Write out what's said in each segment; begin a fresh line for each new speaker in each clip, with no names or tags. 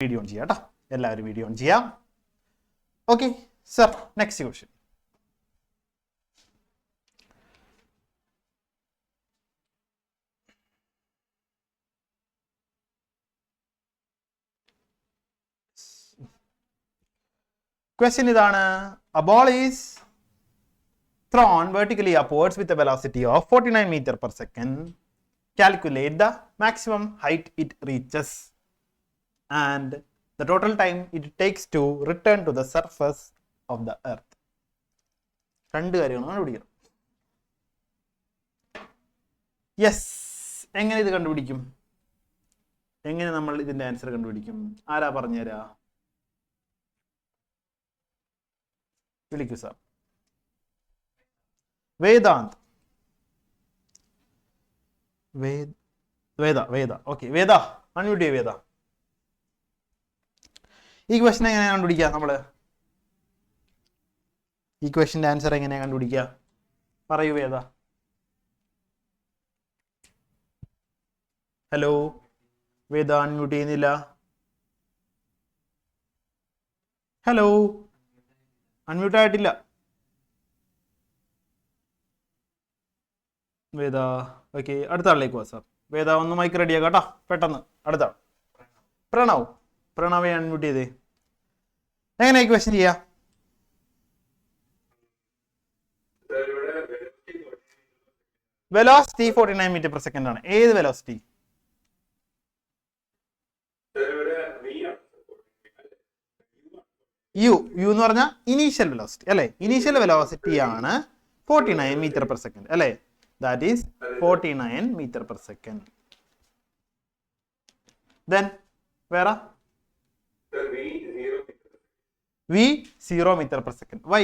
Video on ചെയ്യാം കേട്ടോ, എല്ലാവരും വീഡിയോ ഓൺ ചെയ്യാം. Okay sir, next question. Question ഇതാണ്: a ball is thrown vertically upwards with a velocity of 49 meter per second. Calculate the maximum height it reaches and the total time it takes to return to the surface of the earth. രണ്ട് കാര്യങ്ങളാണ് കണ്ടുപിടിക്കണം. Yes, എങ്ങനെ ഇത് കണ്ടുപിടിക്കും? എങ്ങനെ നമ്മൾ ഇതിന്റെ answer കണ്ടുപിടിക്കും? ആരാ പറഞ്ഞുതരാ? വിളിക്കൂ സാർ. വേദാന്ത്. വേദ. ഓക്കെ, വേദ അൺമ്യൂട്ട് ചെയ്യ. വേദ, ഈ ക്വസ്റ്റ്യൻ എങ്ങനെയാണ് കണ്ടുപിടിക്കുക? നമ്മള് ഈ ക്വസ്റ്റ്യന്റെ ആൻസർ എങ്ങനെയാണ് കണ്ടുപിടിക്കുക? പറയൂ വേദ. ഹലോ വേദ, അൺമ്യൂട്ട് ചെയ്യുന്നില്ല. ഹലോ, അൺമ്യൂട്ട് ആയിട്ടില്ല വേദ. ഓക്കെ, അടുത്ത ആളിലേക്ക് പോവാം സാർ. വേദ ഒന്ന് മൈക്ക് റെഡിയാക്കാം കേട്ടോ, പെട്ടെന്ന്. അടുത്ത ആൾ പ്രണവെ അൺമ്യൂട്ട് ചെയ്തേ. എങ്ങനെയാ ക്വസ്റ്റ്യൻ ചെയ്യാ? വെലോസിറ്റി 49 മീറ്റർ പെർ സെക്കൻഡ് ആണ്. ഏത് വെലോസിറ്റി? യു എന്ന് പറഞ്ഞാൽ ഇനീഷ്യൽ വെലോസിറ്റി അല്ലെ? ഇനീഷ്യൽ വെലോസിറ്റി ആണ് 49 മീറ്റർ പെർ സെക്കൻഡ് അല്ലെ? That is 49 metre per second. Then വേറെ v 0 metre per second. Why?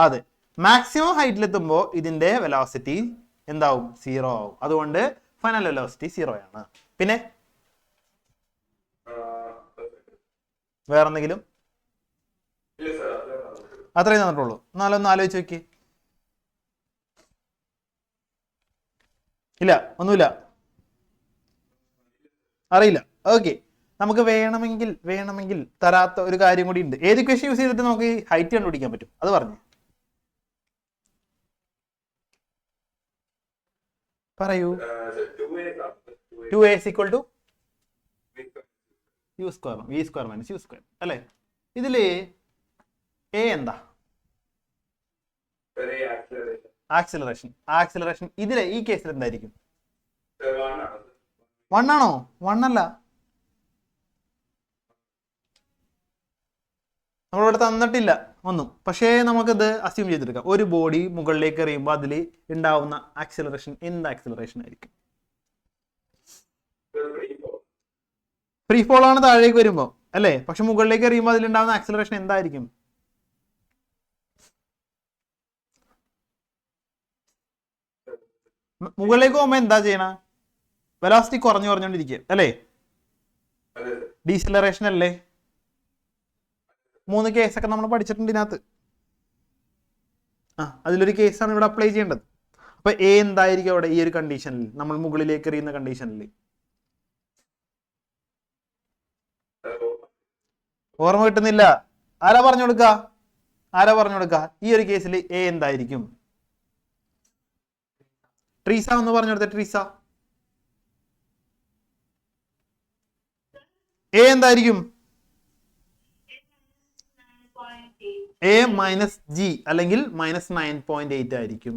അതെ, മാക്സിമം ഹൈറ്റിലെത്തുമ്പോൾ ഇതിന്റെ വെലോസിറ്റി എന്താവും? 0 ആവും. അതുകൊണ്ട് ഫൈനൽ വെലോസിറ്റി 0 ആണ്. പിന്നെ വേറെന്തെങ്കിലും? അത്രയും തന്നിട്ടുള്ളൂ. എന്നാലൊന്ന് ആലോചിച്ച് നോക്കി. ഇല്ല, ഒന്നുമില്ല, അറിയില്ല. ഓക്കെ, നമുക്ക് വേണമെങ്കിൽ തരാത്ത ഒരു കാര്യം കൂടി ഉണ്ട്. ഏത് ഇക്വേഷൻ യൂസ് ചെയ്തിട്ട് നമുക്ക് ഹൈറ്റ് കണ്ടുപിടിക്കാൻ പറ്റും? അത് പറഞ്ഞു പറയൂ. 2a = u square v square minus u square അല്ലേ? ഇതില് a എന്താ? ആക്സിലറേഷൻ ഇതിലെ ഈ കേസിൽ എന്തായിരിക്കും? 1 ആണോ? 1 അല്ല, നമ്മളിവിടെ തന്നിട്ടില്ല ഒന്നും. പക്ഷേ നമുക്കിത് അസ്യൂം ചെയ്തെടുക്കാം. ഒരു ബോഡി മുകളിലേക്ക് എറിയുമ്പോൾ അതിൽ ഉണ്ടാവുന്ന ആക്സിലറേഷൻ എന്ത് ആക്സിലറേഷൻ ആയിരിക്കും? ഫ്രീ ഫോൾ ആണ് താഴേക്ക് വരുമ്പോൾ അല്ലേ? പക്ഷെ മുകളിലേക്ക് എറിയുമ്പോൾ അതിലുണ്ടാവുന്ന ആക്സിലറേഷൻ എന്തായിരിക്കും? മുകളിലേക്ക് പോകുമ്പോൾ എന്താ ചെയ്യണ? വെലോസിറ്റി കുറഞ്ഞുകൊണ്ടിരിക്കുക അല്ലേ? ഡീസിലറേഷൻ അല്ലേ? 3 കേസൊക്കെ നമ്മൾ പഠിച്ചിട്ടുണ്ട് ഇതിനകത്ത്. അതിലൊരു കേസാണ് ഇവിടെ അപ്ലൈ ചെയ്യേണ്ടത്. അപ്പൊ എ എന്തായിരിക്കും അവിടെ? ഈ ഒരു കണ്ടീഷനിൽ, നമ്മൾ മുകളിലേക്ക് എറിയുന്ന കണ്ടീഷനിൽ. ഓർമ്മ കിട്ടുന്നില്ല. ആരാ പറഞ്ഞു കൊടുക്ക? ഈ ഒരു കേസിൽ എ എന്തായിരിക്കും? ട്രീസ ഒന്ന് പറഞ്ഞു കൊടുത്തേ. ട്രീസ, എ എന്തായിരിക്കും? a മൈനസ് ജി അല്ലെങ്കിൽ -9.8 ആയിരിക്കും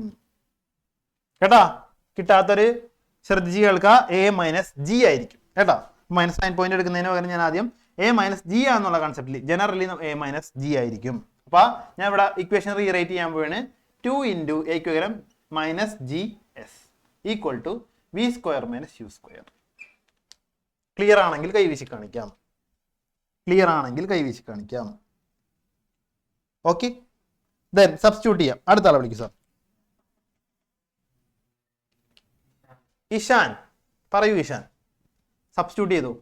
കേട്ടാ. കിട്ടാത്തൊരു ശ്രദ്ധിച്ച് കേൾക്കുക. a മൈനസ് ജി ആയിരിക്കും കേട്ടാ. -9 എടുക്കുന്നതിന് പകരം ഞാൻ ആദ്യം a മൈനസ് ജി എന്നുള്ള കൺസെപ്റ്റിൽ ജനറലി a മൈനസ് ജി ആയിരിക്കും. അപ്പൊ ഞാൻ ഇവിടെ ഇക്വേഷൻ റീറൈറ്റ് ചെയ്യാൻ പോവാണ്. 2 × a ക്ക് പകരം -gs = v square minus u square. Clear ആണെങ്കിൽ കൈവീശി കാണിക്കാം. ഓക്കെ, ദെൻ സബ്സ്റ്റിറ്റ്യൂട്ട് ചെയ്യാം. അടുത്ത ആളെ വിളിക്കും സാർ. ഇഷാൻ പറയൂ. ഇഷാൻ സബ്സ്റ്റിറ്റ്യൂട്ട് ചെയ്തു.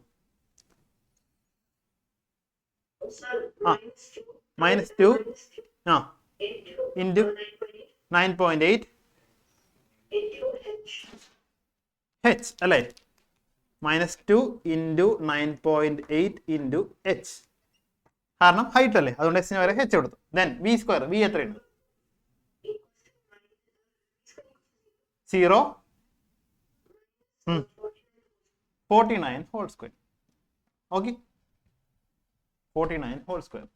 -2 × 9.8 h അല്ലേ? -2 ഇൻറ്റു 9.8 ഇൻറ്റു എച്ച്. കാരണം ഹൈറ്റ് അല്ലേ, അതുകൊണ്ട് എക്സിന് വരെ എച്ച് കൊടുത്തു. ദെൻ വി സ്ക്വയർ, വി എത്രയുണ്ട്? 0 49 whole square. Okay, 49 whole square.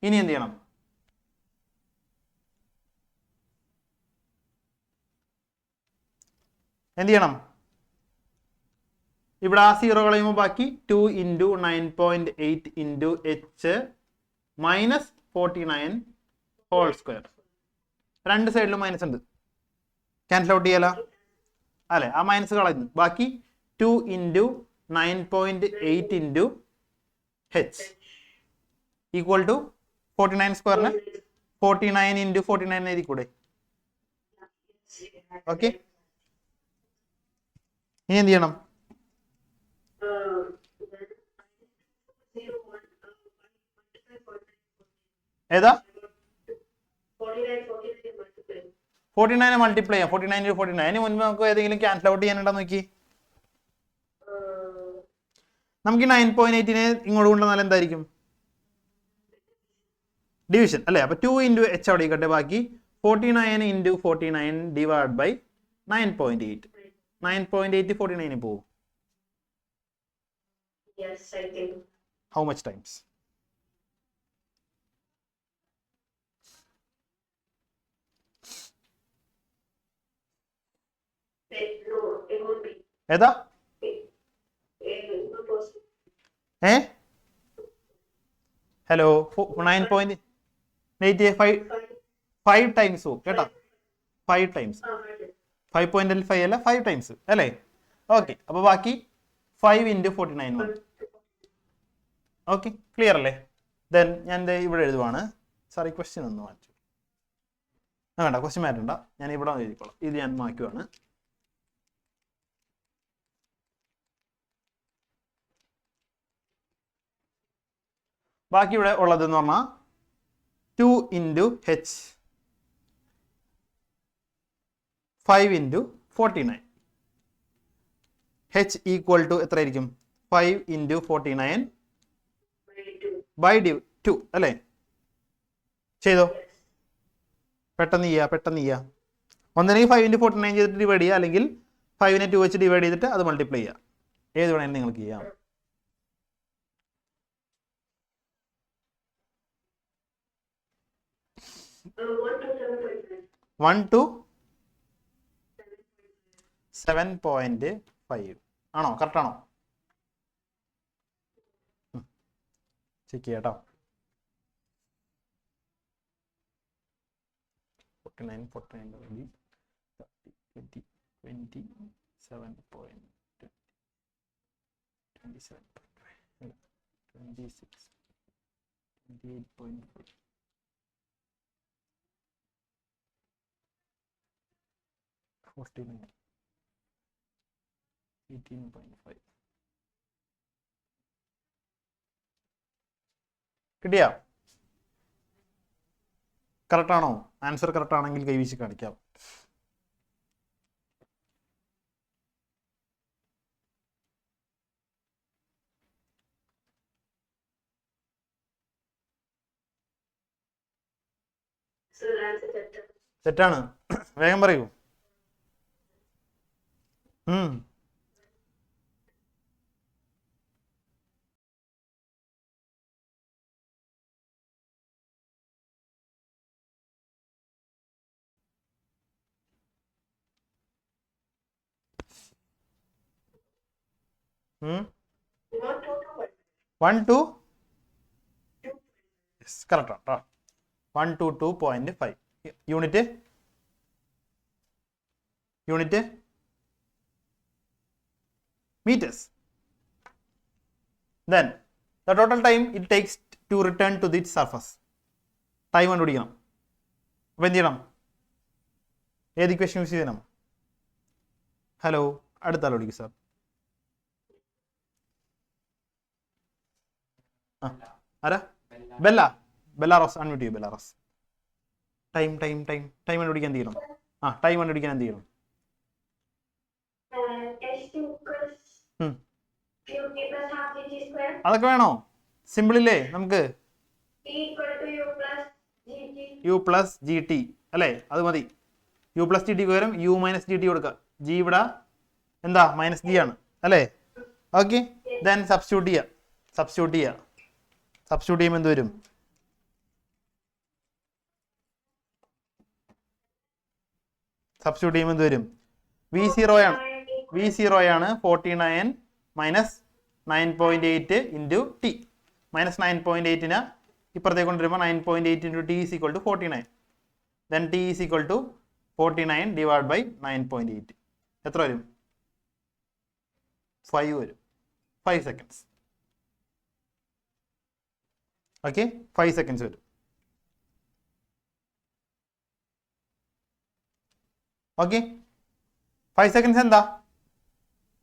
ഇനി എന്ത് ചെയ്യണം? എന്ത് ചെയ്യണം? ഇവിടെ ആ 0 കളയുമ്പോൾ ബാക്കി 2 into 9.8 into H minus 49 whole square. രണ്ട് സൈഡിലും മൈനസ് ഉണ്ട്, ക്യാൻസൽ ഔട്ട് ചെയ്യാലോ അല്ലെ? ആ മൈനസ് കളഞ്ഞു, ബാക്കി 2 into 9.8 into H equal to 49 സ്ക്വയറിന് 49 ഇൻറ്റു 49 എഴുതി കൂടെ? ഓക്കെ, ഇനി എന്ത് ചെയ്യണം? ഏതാ? 49 മൾട്ടിപ്ലൈ ചെയ്യാം. 49 49. അതിന് മുൻപ് നമുക്ക് ഏതെങ്കിലും ക്യാൻസൽ ഔട്ട് ചെയ്യാനുണ്ടോ നോക്കി. നമുക്ക് 9.8നെ ഇങ്ങോട്ട് കൊണ്ടുവന്നാൽ എന്തായിരിക്കും? ഡിവിഷൻ അല്ലേ? അപ്പൊ 2 ഇൻറ്റു എച്ച് അവിടെ ഇരിക്കട്ടെ, ബാക്കി 49 ഇൻറ്റു 49 ഡിവൈഡ് ബൈ 9.8. 9.8 49 പോവും. How much times? ഏതാ? ഹലോ, 9.8 5 ടൈംസ് പോവും കേട്ടോ. 5 ടൈംസ്, 5.5 അല്ല, 5 ടൈംസ് അല്ലേ? ഓക്കെ, അപ്പൊ ബാക്കി 5 ഇൻറ്റു 49 വന്നു. ഓക്കെ, ക്ലിയർ അല്ലേ? ദെൻ ഞാൻ ഇവിടെ എഴുതുവാണ്. സാർ ഈ ക്വസ്റ്റ്യൻ ഒന്ന് മാറ്റു. വേണ്ട, ക്വസ്റ്റ്യൻ മാറ്റണ്ട, ഞാൻ ഇവിടെ എഴുതിക്കോളാം. ഇത് ഞാൻ മാറ്റുവാണ്. ബാക്കി ഇവിടെ ഉള്ളതെന്ന് പറഞ്ഞാൽ 2 into H 5 into 49 H equal to എത്ര ആയിരിക്കും? 5 ഇൻറ്റു 49 ബൈ 2 അല്ലേ? ചെയ്തോ, പെട്ടെന്ന് ചെയ്യുക. ഒന്നെങ്കിൽ 5 ഇൻറ്റു 49 ചെയ്തിട്ട് ഡിവൈഡ് ചെയ്യുക, അല്ലെങ്കിൽ 5നെ 2 വെച്ച് ഡിവൈഡ് ചെയ്തിട്ട് അത് മൾട്ടിപ്ലൈ ചെയ്യുക. ഏത് വേണമെങ്കിലും നിങ്ങൾക്ക് ചെയ്യാം. 1 to 7.5 ആണോ? കറക്റ്റ് ആണോ? ചെക്ക് ചെയ്യാട്ടോ. 49 49 30 20 27.5 26 28.5 49 18.5 കിട്ടിയാ? കറക്റ്റ് ആണോ? ആൻസർ കറക്റ്റ് ആണെങ്കിൽ കൈവീശി കാണിക്കാം. തെറ്റാണ്, വേഗം പറയൂ. 1 to കറക്റ്റ് ആണ്. 1 to 2.5 unit meters. Then the total time it takes to return to the surface. Time കണ്ടുപിടിക്കണം. അപ്പോൾ എന്ത് ചെയ്യണം? ഏത് ഇക്വേഷൻ യൂസ് ചെയ്യണം? ഹലോ, അടുത്ത ആൾ വിളിക്കും സാർ. ആരാ? Bella rose. അൺമ്യൂട്ട് ചെയ്യൂ ബെല്ല റോസ്. ടൈം കണ്ടുപിടിക്കാൻ എന്ത് ചെയ്യണം? ടൈം കണ്ടുപിടിക്കാൻ എന്ത് ചെയ്യണം? അതൊക്കെ വേണോ? സിമ്പിൾ ഇല്ലേ നമുക്ക്? യു പ്ലസ് ജി ടി അല്ലേ, അത് മതി. യു പ്ലസ് ജി ടി പകരം യു മൈനസ് ജി ടി കൊടുക്കുക. ജി ഇവിടെ എന്താ മൈനസ് ജി ആണ് അല്ലേ? ഓക്കെ, ദെൻ സബ്സ്റ്റിറ്റ്യൂട്ട് ചെയ്യുക. സബ്സ്റ്റിറ്റ്യൂട്ട് ചെയ്യുമ്പോൾ എന്ത് വരും? സബ്സ്റ്റിറ്റ്യൂട്ട് ചെയ്യുമ്പോൾ എന്ത് വരും? V0 ആണ് 49 മൈനസ് 9.8 ഇൻറ്റു ടി. മൈനസ് 9.8ന് ഇപ്പുറത്തേക്ക് കൊണ്ടുവരുമ്പോൾ 9.8 into T is equal to 49. Then T is equal to 49 divide by 9.8. എത്ര വരും? 5 വരും. 5 സെക്കൻഡ്സ്. ഓക്കെ, 5 സെക്കൻഡ്സ് വരും. ഓക്കെ, 5 സെക്കൻഡ്സ് എന്താ?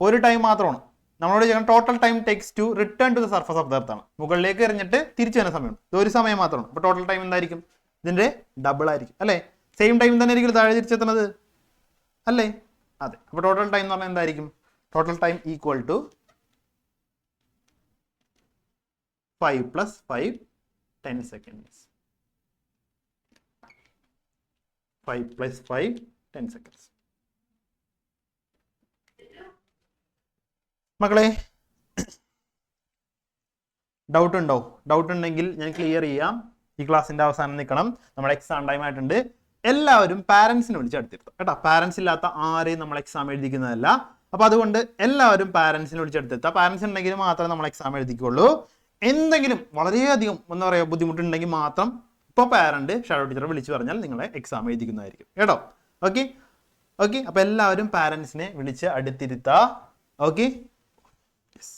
ഒരു ടൈം മാത്രമാണ്. നമ്മളോട് ചെയ്യുന്ന total time takes to return to the surface of the earth ആണ്. മുകളിലേക്ക് എറിഞ്ഞിട്ട് തിരിച്ചു വരുന്ന സമയമാണ്. ഇത് ഒരു സമയം മാത്രമാണ്. അപ്പോൾ ടോട്ടൽ ടൈം എന്തായിരിക്കും? ഇതിന്റെ ഡബിൾ ആയിരിക്കും അല്ലേ? സെയിം ടൈം തന്നെ ആയിരിക്കും താഴെ തിരിച്ചെത്തുന്നത് അല്ലേ? അതെ. അപ്പോൾ ടോട്ടൽ ടൈം എന്ന് പറഞ്ഞാൽ എന്തായിരിക്കും? Total time equal to 5 + 5 10 seconds. 5 + 5 10 seconds. മക്കളെ, ഡൗട്ട് ഉണ്ടോ? ഡൗട്ട് ഉണ്ടെങ്കിൽ ഞാൻ ക്ലിയർ ചെയ്യാം. ഈ ക്ലാസ്സിന്റെ അവസാനം നിൽക്കണം. നമ്മുടെ എക്സാം ടൈം ആയിട്ടുണ്ട്. എല്ലാവരും പാരൻസിനെ വിളിച്ച് അടുത്തിരുത്തും കേട്ടോ. പാരൻസ് ഇല്ലാത്ത ആരെയും നമ്മൾ എക്സാം എഴുതിക്കുന്നതല്ല. അപ്പൊ അതുകൊണ്ട് എല്ലാവരും പാരൻസിനെ വിളിച്ച് അടുത്തെത്തുക. പാരൻസ് ഉണ്ടെങ്കിൽ മാത്രമേ നമ്മൾ എക്സാം എഴുതിക്കുള്ളൂ. എന്തെങ്കിലും വളരെയധികം എന്താ പറയുക ബുദ്ധിമുട്ടുണ്ടെങ്കിൽ മാത്രം ഇപ്പോൾ പാരന്റ് ഷാഡോ ടീച്ചറെ വിളിച്ച് പറഞ്ഞാൽ നിങ്ങളെ എക്സാം എഴുതിക്കുന്നതായിരിക്കും കേട്ടോ. ഓക്കെ, അപ്പൊ എല്ലാവരും പാരൻസിനെ വിളിച്ച് അടുത്തിരുത്തുക. ഓക്കെ. Yes.